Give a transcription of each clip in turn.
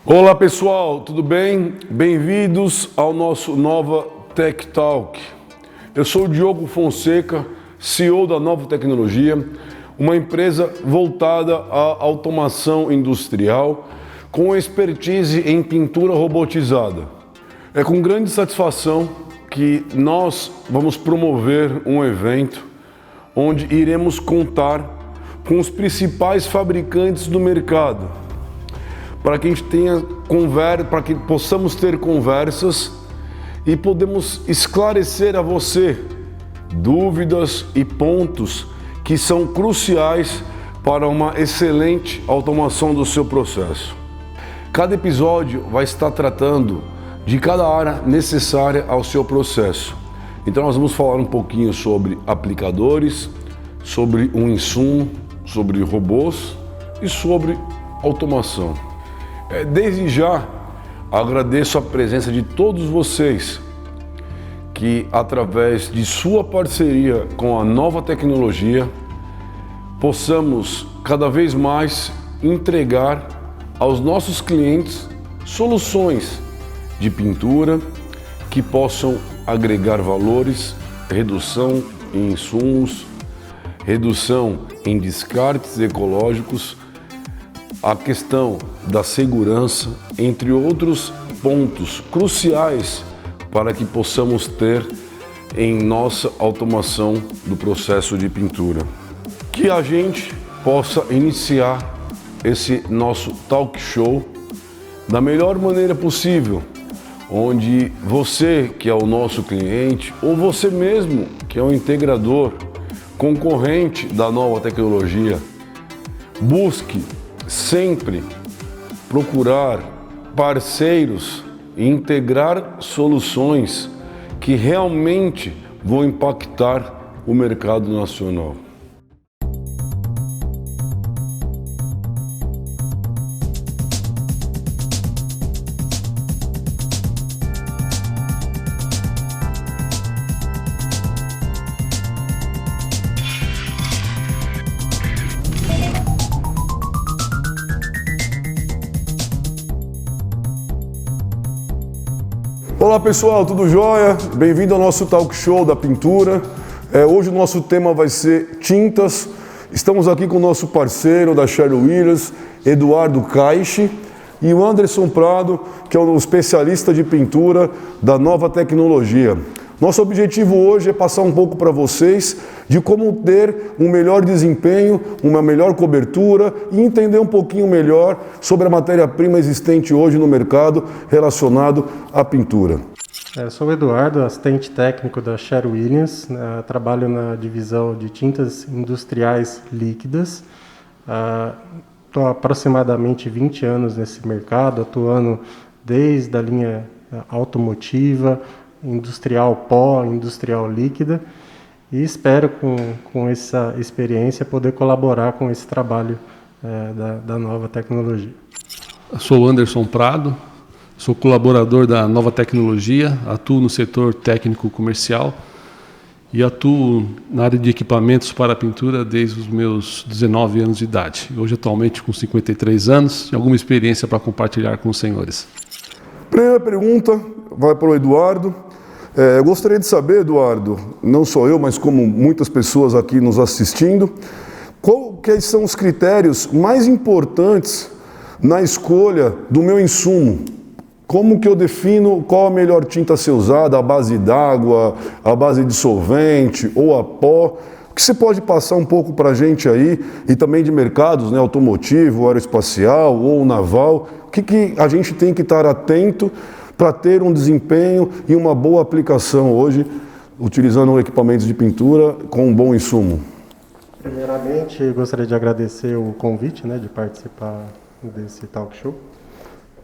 Olá pessoal, tudo bem? Bem-vindos ao nosso Nova Tech Talk. Eu sou o Diogo Fonseca, CEO da Nova Tecnologia, uma empresa voltada à automação industrial com expertise em pintura robotizada. É com grande satisfação que nós vamos promover um evento onde iremos contar com os principais fabricantes do mercado, para que a gente para que possamos ter conversas e podemos esclarecer a você dúvidas e pontos que são cruciais para uma excelente automação do seu processo. Cada episódio vai estar tratando de cada área necessária ao seu processo. Então nós vamos falar um pouquinho sobre aplicadores, sobre um insumo, sobre robôs e sobre automação. Desde já agradeço a presença de todos vocês que, através de sua parceria com a Nova Tecnologia, possamos cada vez mais entregar aos nossos clientes soluções de pintura que possam agregar valores, redução em insumos, redução em descartes ecológicos, a questão da segurança, entre outros pontos cruciais para que possamos ter em nossa automação do processo de pintura. Que a gente possa iniciar esse nosso talk show da melhor maneira possível, onde você que é o nosso cliente ou você mesmo que é um integrador, concorrente da Nova Tecnologia, busque sempre procurar parceiros e integrar soluções que realmente vão impactar o mercado nacional. Olá pessoal, tudo jóia? Bem-vindo ao nosso talk show da pintura. Hoje o nosso tema vai ser tintas. Estamos aqui com o nosso parceiro da Sherwin-Williams, Eduardo Caixe, e o Anderson Prado, que é um especialista de pintura da Nova Tecnologia. Nosso objetivo hoje é passar um pouco para vocês de como ter um melhor desempenho, uma melhor cobertura e entender um pouquinho melhor sobre a matéria-prima existente hoje no mercado relacionado à pintura. Eu sou o Eduardo, assistente técnico da Sherwin-Williams, trabalho na divisão de tintas industriais líquidas. Estou há aproximadamente 20 anos nesse mercado, atuando desde a linha automotiva, industrial pó, industrial líquida, e espero com essa experiência poder colaborar com esse trabalho da Nova Tecnologia. Eu sou o Anderson Prado, sou colaborador da Nova Tecnologia, atuo no setor técnico comercial e atuo na área de equipamentos para pintura desde os meus 19 anos de idade. Hoje atualmente com 53 anos e alguma experiência para compartilhar com os senhores. Primeira pergunta vai para o Eduardo. Eu gostaria de saber, Eduardo, não só eu, mas como muitas pessoas aqui nos assistindo, quais são os critérios mais importantes na escolha do meu insumo? Como que eu defino qual a melhor tinta a ser usada, a base d'água, a base de solvente ou a pó? O que você pode passar um pouco para a gente aí, e também de mercados, né, automotivo, aeroespacial ou naval, o que a gente tem que estar atento para ter um desempenho e uma boa aplicação hoje, utilizando equipamentos de pintura com um bom insumo? Primeiramente, eu gostaria de agradecer o convite, de participar desse talk show.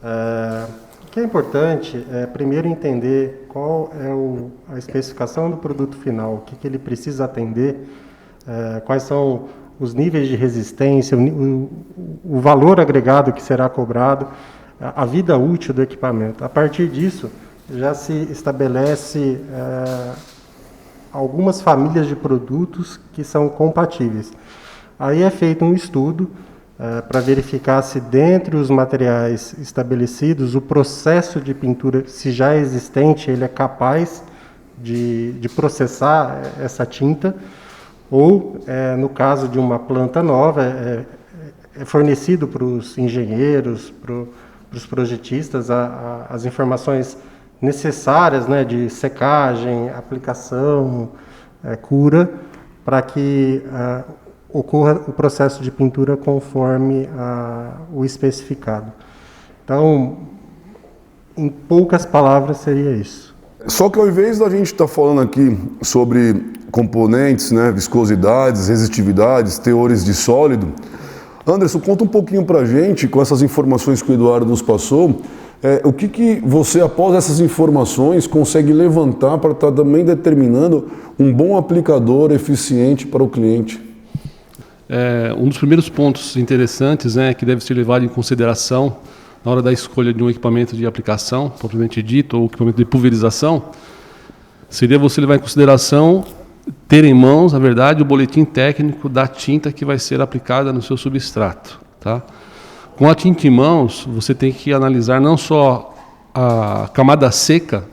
O que é importante é primeiro entender qual é a especificação do produto final, o que ele precisa atender, quais são os níveis de resistência, o valor agregado que será cobrado, a vida útil do equipamento. A partir disso, já se estabelece algumas famílias de produtos que são compatíveis. Aí é feito um estudo para verificar se dentre os materiais estabelecidos o processo de pintura, se já é existente, ele é capaz de processar essa tinta, ou, no caso de uma planta nova, é fornecido para os engenheiros, para os projetistas, as informações necessárias, né, de secagem, aplicação, cura, para que ocorra o processo de pintura conforme o especificado. Então, em poucas palavras, seria isso. Só que ao invés da gente estar falando aqui sobre componentes, né, viscosidades, resistividades, teores de sólido, Anderson, conta um pouquinho para a gente, com essas informações que o Eduardo nos passou, o que você, após essas informações, consegue levantar para estar também determinando um bom aplicador eficiente para o cliente? Um dos primeiros pontos interessantes, né, que deve ser levado em consideração na hora da escolha de um equipamento de aplicação, propriamente dito, ou equipamento de pulverização, seria você levar em consideração ter em mãos, na verdade, o boletim técnico da tinta que vai ser aplicada no seu substrato. Tá? Com a tinta em mãos, você tem que analisar não só a camada seca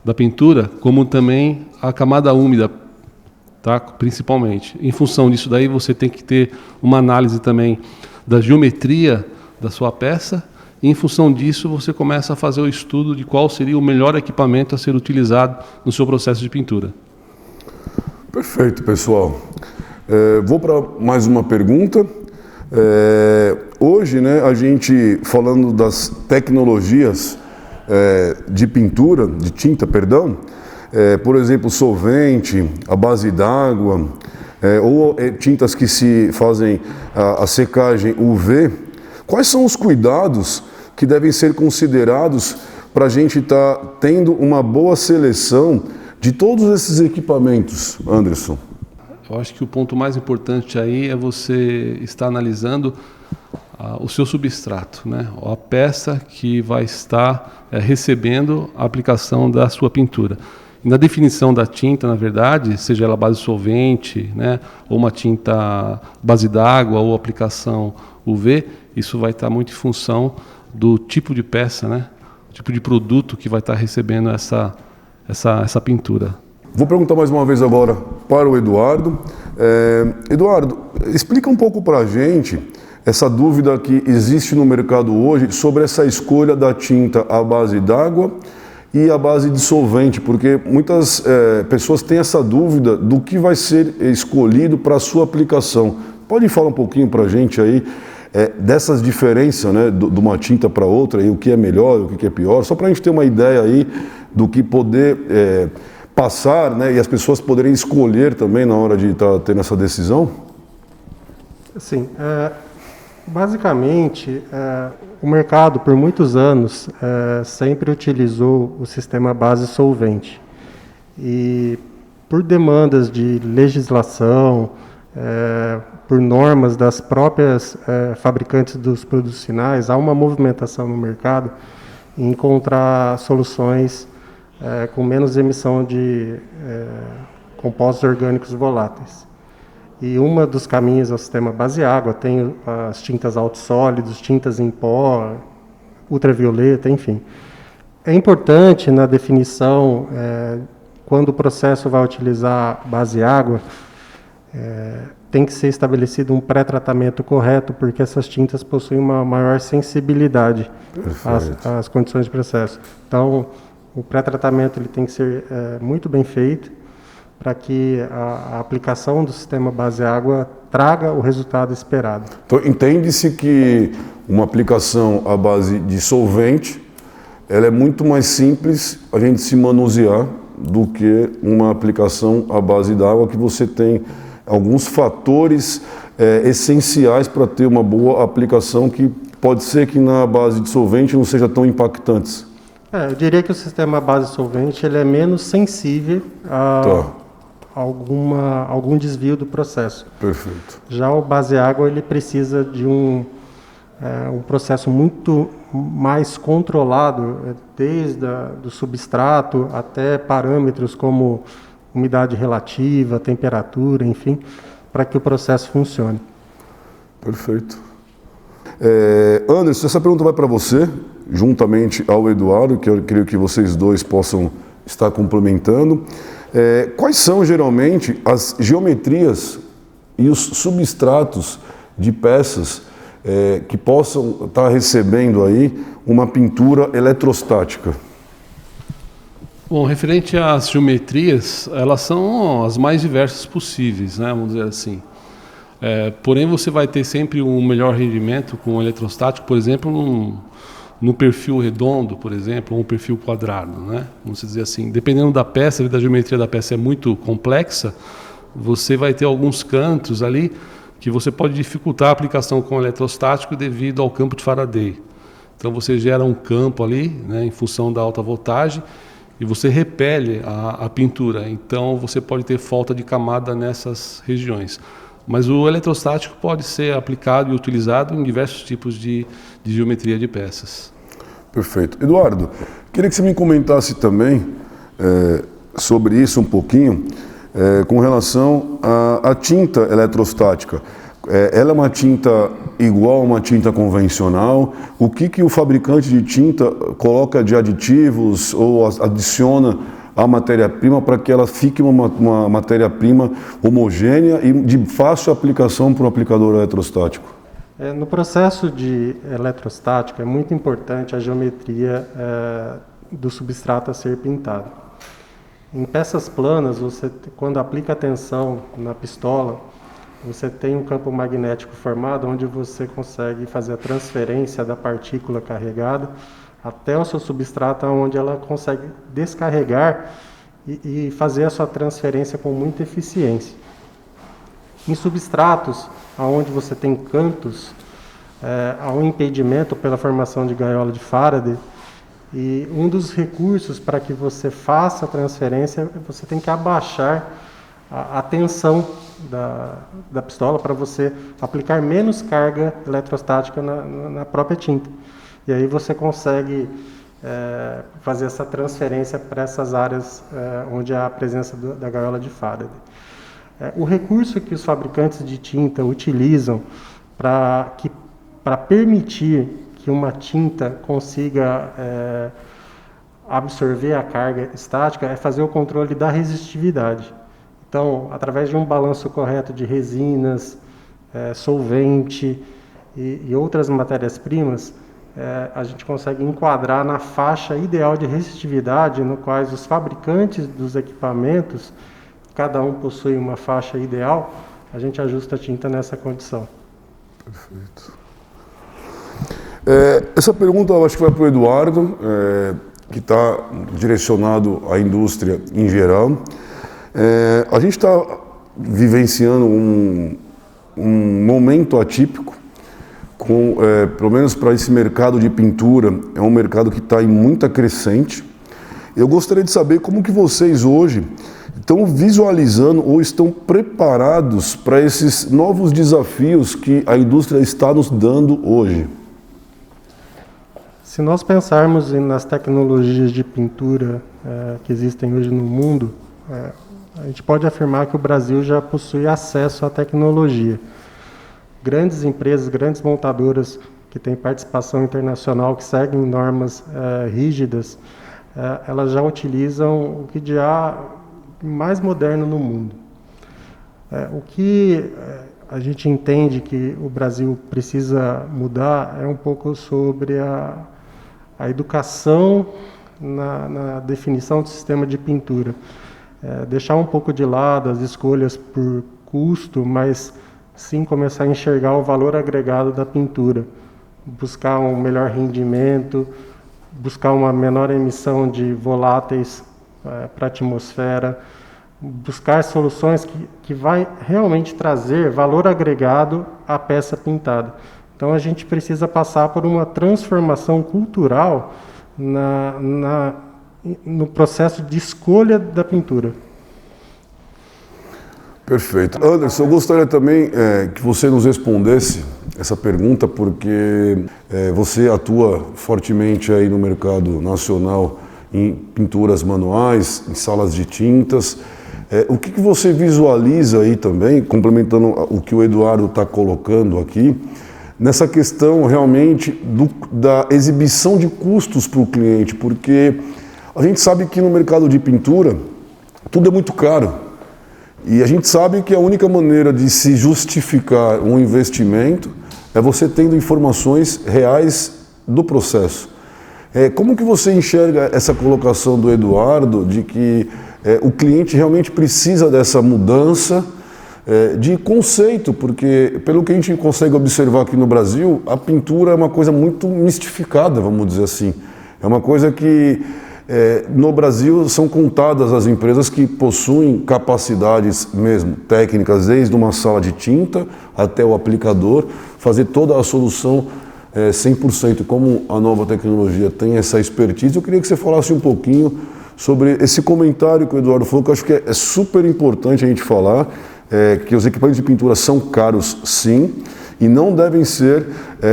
da pintura, como também a camada úmida, tá? Principalmente. Em função disso daí, você tem que ter uma análise também da geometria da sua peça, e em função disso você começa a fazer o estudo de qual seria o melhor equipamento a ser utilizado no seu processo de pintura. Perfeito, pessoal. Vou para mais uma pergunta. Hoje, né, a gente, falando das tecnologias de pintura, de tinta, perdão, por exemplo, solvente, a base d'água, ou tintas que se fazem a secagem UV, quais são os cuidados que devem ser considerados para a gente estar tendo uma boa seleção de todos esses equipamentos, Anderson? Eu acho que o ponto mais importante aí é você estar analisando o seu substrato, né? A peça que vai estar recebendo a aplicação da sua pintura. E na definição da tinta, na verdade, seja ela base solvente, né, ou uma tinta base d'água ou aplicação UV, isso vai estar muito em função do tipo de peça, né, o tipo de produto que vai estar recebendo essa pintura. Vou perguntar mais uma vez agora para o Eduardo. Eduardo, explica um pouco para a gente essa dúvida que existe no mercado hoje sobre essa escolha da tinta à base d'água e à base de solvente, porque muitas pessoas têm essa dúvida do que vai ser escolhido para a sua aplicação. Pode falar um pouquinho para a gente aí dessas diferenças, né, de uma tinta para outra, e o que é melhor, o que é pior, só para a gente ter uma ideia aí do que poder passar, né, e as pessoas poderem escolher também na hora de estar tendo essa decisão? Sim, basicamente, o mercado, por muitos anos, sempre utilizou o sistema base solvente. E por demandas de legislação, por normas das próprias fabricantes dos produtos finais, há uma movimentação no mercado em encontrar soluções com menos emissão de compostos orgânicos voláteis. E um dos caminhos é o sistema base água, tem as tintas autossólidos, tintas em pó, ultravioleta, enfim. É importante na definição, quando o processo vai utilizar base água, tem que ser estabelecido um pré-tratamento correto, porque essas tintas possuem uma maior sensibilidade às condições de processo. Então, o pré-tratamento ele tem que ser muito bem feito para que a aplicação do sistema base água traga o resultado esperado. Então, entende-se que uma aplicação à base de solvente, ela é muito mais simples a gente se manusear do que uma aplicação à base d'água, que você tem alguns fatores essenciais para ter uma boa aplicação, que pode ser que na base de solvente não seja tão impactantes. Eu diria que o sistema base solvente ele é menos sensível a algum desvio do processo. Perfeito. Já o base água ele precisa de um processo muito mais controlado, desde do substrato até parâmetros como umidade relativa, temperatura, enfim, para que o processo funcione. Perfeito. Anderson, essa pergunta vai para você, juntamente ao Eduardo, que eu creio que vocês dois possam estar complementando. Quais são geralmente as geometrias e os substratos de peças que possam estar recebendo aí uma pintura eletrostática? Bom, referente às geometrias, elas são as mais diversas possíveis, né, vamos dizer assim. Porém, você vai ter sempre um melhor rendimento com o eletrostático, por exemplo, no perfil redondo, por exemplo, ou um perfil quadrado, né? Vamos dizer assim, dependendo da peça, da geometria da peça é muito complexa, você vai ter alguns cantos ali que você pode dificultar a aplicação com o eletrostático devido ao campo de Faraday. Então você gera um campo ali, né, em função da alta voltagem, e você repele a pintura. Então você pode ter falta de camada nessas regiões. Mas o eletrostático pode ser aplicado e utilizado em diversos tipos de geometria de peças. Perfeito. Eduardo, queria que você me comentasse também sobre isso um pouquinho, com relação à tinta eletrostática. Ela é uma tinta igual a uma tinta convencional? O que o fabricante de tinta coloca de aditivos ou adiciona à matéria-prima para que ela fique uma matéria-prima homogênea e de fácil aplicação para o aplicador eletrostático? No processo de eletrostático é muito importante a geometria do substrato a ser pintado. Em peças planas, quando aplica a tensão na pistola, você tem um campo magnético formado onde você consegue fazer a transferência da partícula carregada até o seu substrato, onde ela consegue descarregar e fazer a sua transferência com muita eficiência. Em substratos onde você tem cantos, há um impedimento pela formação de gaiola de Faraday, e um dos recursos para que você faça a transferência, você tem que abaixar a tensão da pistola para você aplicar menos carga eletrostática na própria tinta. E aí você consegue fazer essa transferência para essas áreas onde há a presença da gaiola de Faraday. O recurso que os fabricantes de tinta utilizam para permitir que uma tinta consiga absorver a carga estática é fazer o controle da resistividade. Então, através de um balanço correto de resinas, solvente e outras matérias-primas, a gente consegue enquadrar na faixa ideal de resistividade, no qual os fabricantes dos equipamentos, cada um possui uma faixa ideal, a gente ajusta a tinta nessa condição. Perfeito. Essa pergunta eu acho que vai para o Eduardo, que está direcionado à indústria em geral. A gente está vivenciando um momento atípico, pelo menos para esse mercado de pintura, é um mercado que está em muita crescente. Eu gostaria de saber como que vocês hoje estão visualizando ou estão preparados para esses novos desafios que a indústria está nos dando hoje. Se nós pensarmos nas tecnologias de pintura que existem hoje no mundo, a gente pode afirmar que o Brasil já possui acesso à tecnologia. Grandes empresas, grandes montadoras que têm participação internacional, que seguem normas rígidas, elas já utilizam o que já há mais moderno no mundo. O que a gente entende que o Brasil precisa mudar é um pouco sobre a educação na definição do sistema de pintura. Deixar um pouco de lado as escolhas por custo, mas sim começar a enxergar o valor agregado da pintura, buscar um melhor rendimento, buscar uma menor emissão de voláteis para a atmosfera, buscar soluções que vai realmente trazer valor agregado à peça pintada. Então a gente precisa passar por uma transformação cultural no processo de escolha da pintura. Perfeito. Anderson, eu gostaria também que você nos respondesse essa pergunta, porque você atua fortemente aí no mercado nacional em pinturas manuais, em salas de tintas. O que você visualiza aí também, complementando o que o Eduardo está colocando aqui, nessa questão realmente da exibição de custos para o cliente, porque a gente sabe que no mercado de pintura tudo é muito caro e a gente sabe que a única maneira de se justificar um investimento é você tendo informações reais do processo. Como que você enxerga essa colocação do Eduardo de que o cliente realmente precisa dessa mudança de conceito, porque pelo que a gente consegue observar aqui no Brasil, a pintura é uma coisa muito mistificada, vamos dizer assim. É uma coisa que no Brasil são contadas as empresas que possuem capacidades mesmo técnicas, desde uma sala de tinta até o aplicador, fazer toda a solução 100%. Como a nova tecnologia tem essa expertise, eu queria que você falasse um pouquinho sobre esse comentário que o Eduardo falou, que eu acho que é super importante a gente falar, que os equipamentos de pintura são caros sim, e não devem ser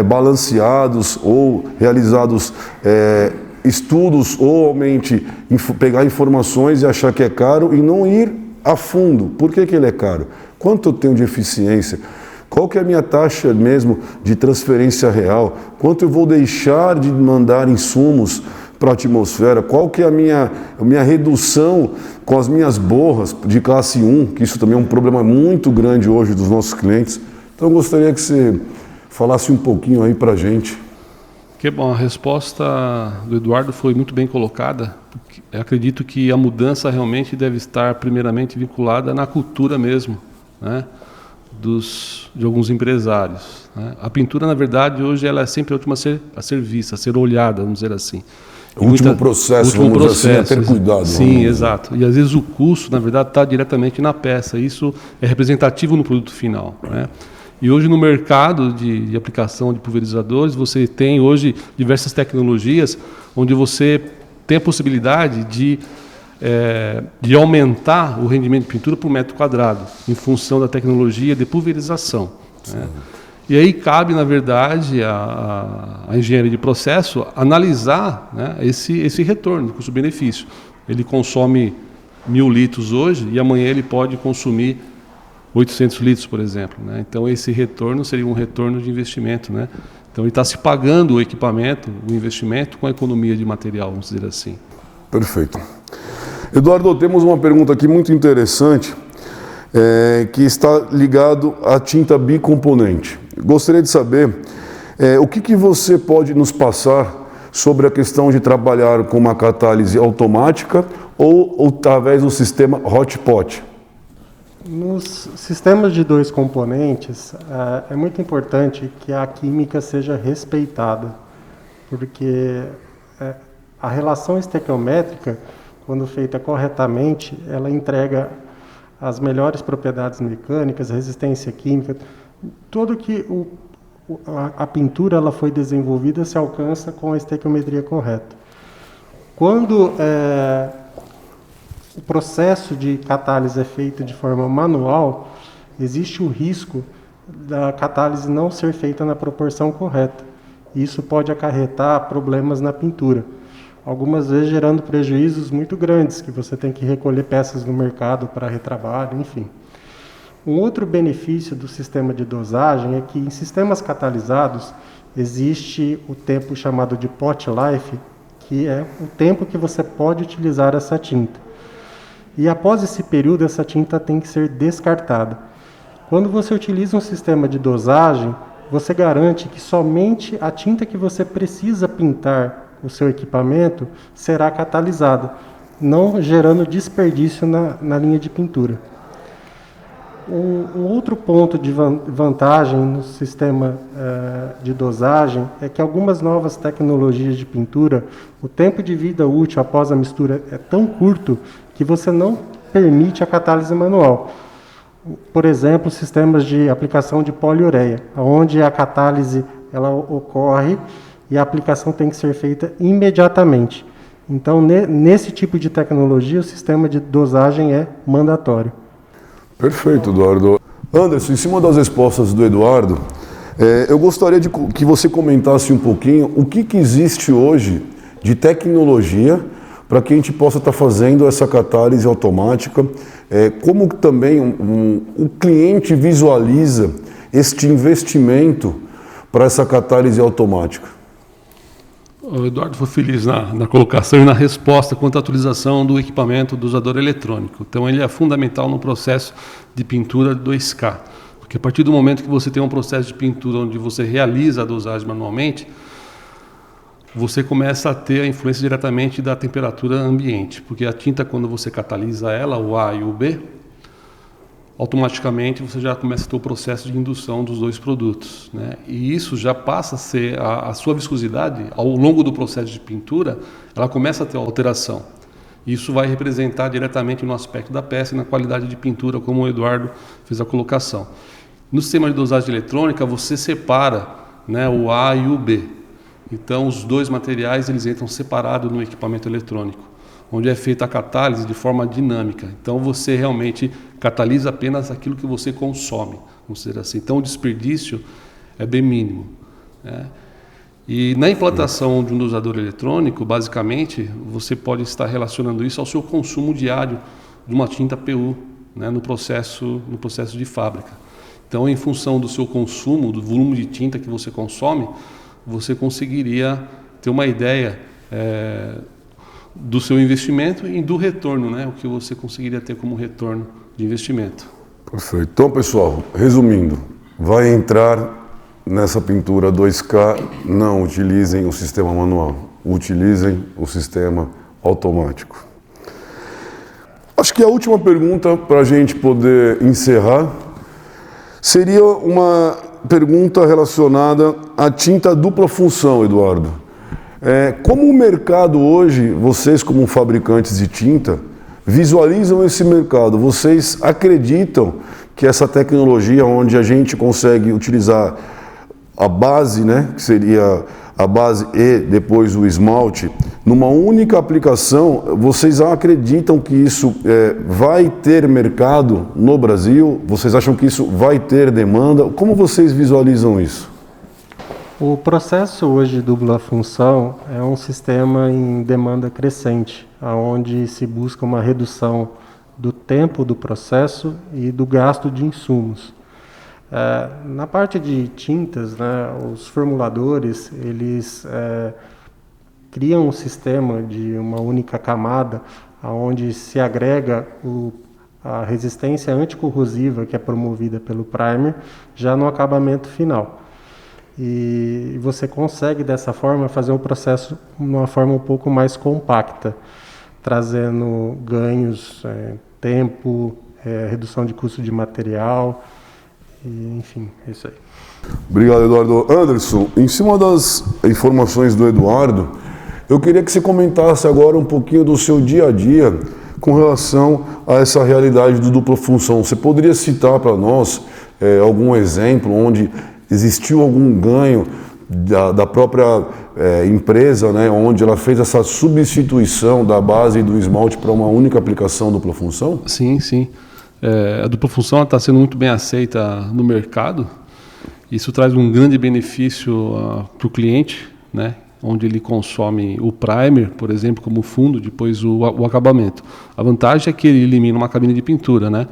balanceados ou realizados estudos ou aumente pegar informações e achar que é caro e não ir a fundo. Por que ele é caro? Quanto eu tenho de eficiência? Qual que é a minha taxa mesmo de transferência real? Quanto eu vou deixar de mandar insumos para a atmosfera? Qual que é a minha redução com as minhas borras de classe 1, que isso também é um problema muito grande hoje dos nossos clientes. Então eu gostaria que você falasse um pouquinho aí para a gente. Que bom, a resposta do Eduardo foi muito bem colocada. Eu acredito que a mudança realmente deve estar primeiramente vinculada na cultura mesmo, né, de alguns empresários, né? A pintura, na verdade, hoje ela é sempre a última a ser vista, a ser olhada, vamos dizer assim. O último processo, vamos dizer assim, é ter cuidado. Sim, exato. E às vezes o custo, na verdade, está diretamente na peça. Isso é representativo no produto final, né? E hoje no mercado de aplicação de pulverizadores, você tem hoje diversas tecnologias onde você tem a possibilidade de aumentar o rendimento de pintura por metro quadrado, em função da tecnologia de pulverização, né? E aí cabe, na verdade, a engenharia de processo analisar, né, esse retorno, custo-benefício. Ele consome 1.000 litros hoje e amanhã ele pode consumir 800 litros, por exemplo, né? Então esse retorno seria um retorno de investimento, né? Então ele está se pagando o equipamento, o investimento, com a economia de material, vamos dizer assim. Perfeito. Eduardo, temos uma pergunta aqui muito interessante, que está ligado à tinta bicomponente. Gostaria de saber o que você pode nos passar sobre a questão de trabalhar com uma catálise automática ou através do sistema hot pot. Nos sistemas de 2 componentes, é muito importante que a química seja respeitada, porque a relação estequiométrica, quando feita corretamente, ela entrega as melhores propriedades mecânicas, resistência química, tudo que a pintura ela foi desenvolvida se alcança com a estequiometria correta. Quando o processo de catálise é feito de forma manual, existe o risco da catálise não ser feita na proporção correta. Isso pode acarretar problemas na pintura, algumas vezes gerando prejuízos muito grandes, que você tem que recolher peças no mercado para retrabalho, enfim. Um outro benefício do sistema de dosagem é que em sistemas catalisados existe o tempo chamado de pot life, que é o tempo que você pode utilizar essa tinta. E após esse período, essa tinta tem que ser descartada. Quando você utiliza um sistema de dosagem, você garante que somente a tinta que você precisa pintar o seu equipamento será catalisada, não gerando desperdício na linha de pintura. Um outro ponto de vantagem no sistema de dosagem é que algumas novas tecnologias de pintura, o tempo de vida útil após a mistura é tão curto que você não permite a catálise manual. Por exemplo, sistemas de aplicação de poliureia, onde a catálise ela ocorre e a aplicação tem que ser feita imediatamente. Então, nesse tipo de tecnologia, o sistema de dosagem é mandatório. Perfeito, Eduardo. Anderson, em cima das respostas do Eduardo, eu gostaria de que você comentasse um pouquinho o que existe hoje de tecnologia para que a gente possa estar fazendo essa catálise automática, como também o cliente visualiza este investimento para essa catálise automática? O Eduardo foi feliz na colocação e na resposta quanto à utilização do equipamento dosador eletrônico. Então, ele é fundamental no processo de pintura 2K, porque a partir do momento que você tem um processo de pintura onde você realiza a dosagem manualmente, você começa a ter a influência diretamente da temperatura ambiente, porque a tinta, quando você catalisa ela, o A e o B, automaticamente você já começa a ter o processo de indução dos dois produtos, né? E isso já passa a ser, a sua viscosidade, ao longo do processo de pintura, ela começa a ter alteração. Isso vai representar diretamente no aspecto da peça e na qualidade de pintura, como o Eduardo fez a colocação. No sistema de dosagem eletrônica, você separa, né, o A e o B. Então, os dois materiais eles entram separados no equipamento eletrônico, onde é feita a catálise de forma dinâmica. Então, você realmente catalisa apenas aquilo que você consome, vamos dizer assim. Então, o desperdício é bem mínimo, né? E na implantação de um dosador eletrônico, basicamente, você pode estar relacionando isso ao seu consumo diário de uma tinta PU, né, no processo de fábrica. Então, em função do seu consumo, do volume de tinta que você consome, você conseguiria ter uma ideia do seu investimento e do retorno, né? O que você conseguiria ter como retorno de investimento. Perfeito. Então, pessoal, resumindo, vai entrar nessa pintura 2K, não utilizem o sistema manual, utilizem o sistema automático. Acho que a última pergunta para a gente poder encerrar seria uma pergunta relacionada à tinta dupla função, Eduardo. Como o mercado hoje, vocês como fabricantes de tinta, visualizam esse mercado? Vocês acreditam que essa tecnologia onde a gente consegue utilizar a base, né, que seria a base e depois o esmalte, numa única aplicação, vocês acreditam que isso vai ter mercado no Brasil? Vocês acham que isso vai ter demanda? Como vocês visualizam isso? O processo hoje de dupla função é um sistema em demanda crescente, onde se busca uma redução do tempo do processo e do gasto de insumos. Na parte de tintas, né, os formuladores eles criam um sistema de uma única camada, onde se agrega a resistência anticorrosiva que é promovida pelo primer já no acabamento final. E você consegue dessa forma fazer o processo de uma forma um pouco mais compacta, trazendo ganhos, tempo, redução de custo de material, e, enfim, é isso aí. Obrigado, Eduardo. Anderson, em cima das informações do Eduardo, eu queria que você comentasse agora um pouquinho do seu dia a dia com relação a essa realidade do dupla função. Você poderia citar para nós algum exemplo onde existiu algum ganho da própria empresa, né, onde ela fez essa substituição da base e do esmalte para uma única aplicação dupla função? Sim, sim. A dupla função está sendo muito bem aceita no mercado. Isso traz um grande benefício para o cliente, né, onde ele consome o primer, por exemplo, como fundo, depois o acabamento. A vantagem é que ele elimina uma cabine de pintura, né?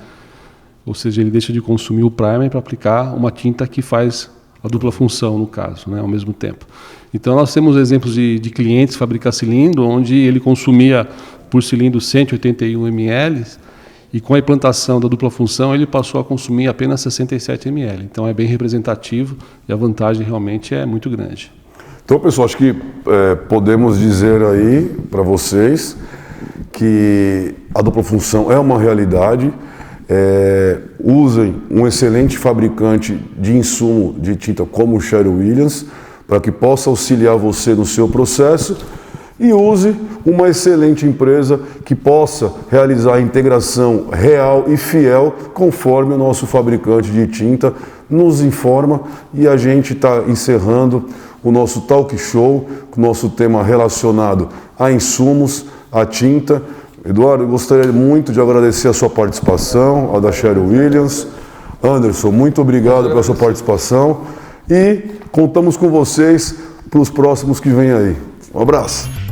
Ou seja, ele deixa de consumir o primer para aplicar uma tinta que faz a dupla função, no caso, né, ao mesmo tempo. Então, nós temos exemplos de clientes fabricar cilindro, onde ele consumia por cilindro 181 ml, e com a implantação da dupla função, ele passou a consumir apenas 67 ml. Então, é bem representativo e a vantagem realmente é muito grande. Então, pessoal, acho que podemos dizer aí para vocês que a dupla função é uma realidade. Usem um excelente fabricante de insumo de tinta como o Sherwin-Williams para que possa auxiliar você no seu processo, e use uma excelente empresa que possa realizar a integração real e fiel conforme o nosso fabricante de tinta nos informa. E a gente está encerrando o nosso talk show com o nosso tema relacionado a insumos, a tinta. Eduardo, eu gostaria muito de agradecer a sua participação, ao da Sherwin-Williams. Anderson, muito obrigado pela sua participação e contamos com vocês para os próximos que vêm aí. Um abraço.